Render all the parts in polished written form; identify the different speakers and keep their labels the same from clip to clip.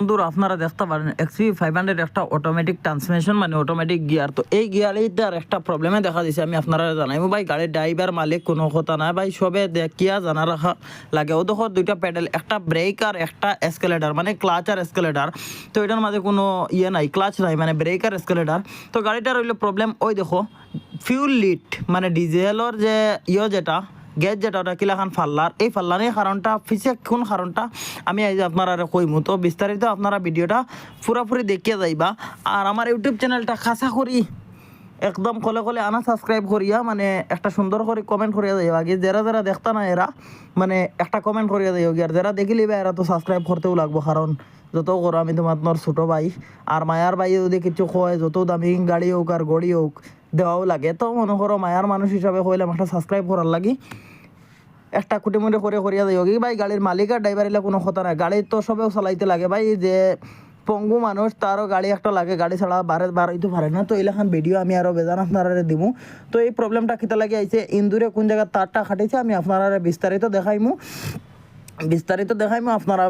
Speaker 1: বন্ধুরা আপনারা দেখতে পারেন XV500 একটা অটোমেটিক ট্রান্সমিশন মানে অটোমেটিক গিয়ার। তো এই গিয়ারটার একটা প্রবলেমে দেখা দিছে, আমি আপনারা জানাইবো ভাই। গাড়ির ড্রাইভার মালিক কোনো কথা নাই ভাই, সবে দেখিয়া জানা রাখা লাগে। ও দেখো দুইটা প্যাডেল, একটা ব্রেক আর একটা এসকেলেটার মানে ক্লাচ আর এসকেলেটার। তো এটার মাঝে কোনো ইয়ে নাই, ক্লাচ নাই মানে ব্রেক আর এসকেলেটার। তো গাড়িটার হইলো প্রবলেম ওই দেখো ফিউল লিড মানে ডিজেলর যে যেটা গ্যাস যেটা ওটা কিলাখান ফাল্লার, এই ফাল্লারের কারণটা ফিসে কোন কারণটা আমি আজ আপনারা কইমু। তো বিস্তারিত আপনারা ভিডিওটা পুরাপুরি দেখিয়ে যাইবা। আর আমার ইউটিউব চ্যানেলটা খাসা করি একদম কলে কলে আনা সাবস্ক্রাইব করিয়া মানে একটা সুন্দর করে কমেন্ট করিয়া যাইবা। আগে যারা যারা দেখতা না এরা মানে একটা কমেন্ট করিয়া যাইও, আর যারা দেখিলি বা এরা তো সাবস্ক্রাইব করতেও লাগবো, কারণ যত করো আমি তোমার ছোটো ভাই আর মায়ার ভাই যদি কিছু কয় যত দামি গাড়ি হোক আর গড়ি হোক দেওয়াও লাগে। তো মনে করো মায়ার মানুষ হিসাবে কইলাম একটা সাবস্ক্রাইব করার লাগি একটা কুটিমুটি করে করিয়া যাই কি ভাই। গাড়ির মালিক আর ড্রাইভার এলে কোনো কথা নাই, গাড়ি তো সবেও চালাইতে লাগে ভাই। যে পঙ্গু মানুষ তারও গাড়ি একটা লাগে, গাড়ি ছাড়া বাড়াইতে পারে না। তো এইলাখান ভিডিও আমি আরও বেজান আপনারা দিব। তো এই প্রবলেমটা কিতা লাগে আইছে, ইন্দুরে কোন জায়গায় তারটা খাটিছে আমি আপনারা বিস্তারিত দেখাইমু আপনারা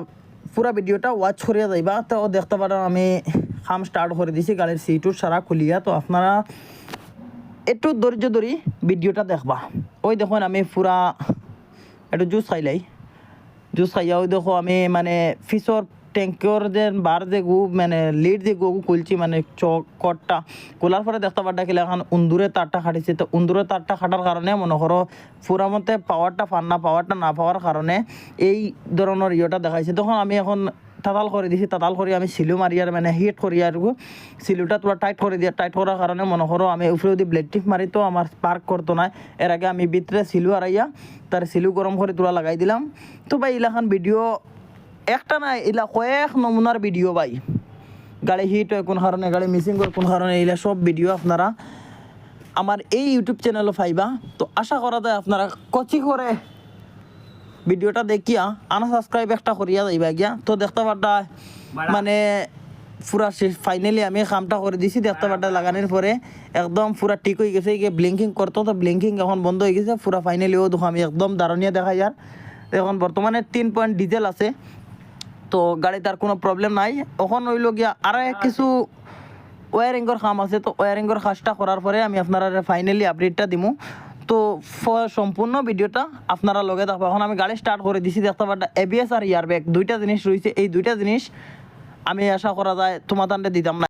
Speaker 1: পুরা ভিডিওটা ওয়াচ করিয়া যাইবা। তো দেখতে পারেন আমি কাম স্টার্ট করে দিছি গাড়ির সিটুর সারা খুলিয়া। তো আপনারা একটু ধৈর্য ধরি ভিডিওটা দেখবা। ওই দেখুন আমি পুরা একটু জুস খাইয়া ওই দেখো আমি মানে ফিসর ট্যাঙ্কর যে বার যে মানে লিড যে খুলছি মানে কটটা খোলার পরে দেখতে পারটা কিলা এখন উন্দুরে তারটা খাটিছে। তো উন্দুরে তারটা খাটার কারণে মনে করো পুরা মতে পাওয়ারটা না পাওয়ার কারণে এই ধরনের ইয়েটা দেখাইছে। তখন আমি এখন তাতাল করে দিছি, তাতাল করে আমি সিলু মারিয়ার মানে হিট করি আর সিলুটা তোরা টাইট করে দিয়ে টাইট করার কারণে মনে করো আমি উপরে যদি ব্লেড টিপ মারি তো আমার স্পার্ক করতো না। এর আগে আমি ভিতরে সিলু আরাইয়া তার সিলু গরম করে তোরা লাগাই দিলাম। তো ভাই ইলাখান ভিডিও একটা না, এলা কয়েক নমুনার ভিডিও ভাই। গাড়ি হিট হয় কোন কারণে, গাড়ি মিসিং করে কোন কারণে, এইলা সব ভিডিও আপনারা আমার এই ইউটিউব চ্যানেলও পাইবা। তো আশা করা যায় আপনারা কচি করে ভিডিওটা দেখিয়া আনা সাবস্ক্রাইব একটা করিয়া যাইবা গিয়া। তো দেখতে পারটা মানে পুরা ফাইনালি আমি কামটা করে দিছি। দেখতে পারটা লাগানোর পরে একদম পুরা ঠিক হয়ে গেছে, গিয়ে ব্লিঙ্কিং করতো তো ব্লিঙ্কিং এখন বন্ধ হয়ে গেছে পুরা ফাইনালি। ও দেখো আমি একদম দারুণিয়া দেখা যার। এখন বর্তমানে 3 পয়েন্ট ডিজেল আছে, তো গাড়িতে আর কোনো প্রবলেম নাই। এখন হইল গিয়া আর কিছু ওয়ারিংয়ের কাম আছে। তো ওয়ারিংয়ের কাজটা করার পরে আমি আপনারা ফাইনালি আপডেটটা দিমু। তো সম্পূর্ণ ভিডিওটা আপনারা লগে থাকবো। এখন আমি গাড়ি স্টার্ট করে দিছি, দেখতে পারটা ABS আর ইয়ারব্যাগ দুইটা জিনিস রয়েছে। এই দুইটা জিনিস আমি আশা করা যায় তোমাদের দিতাম না।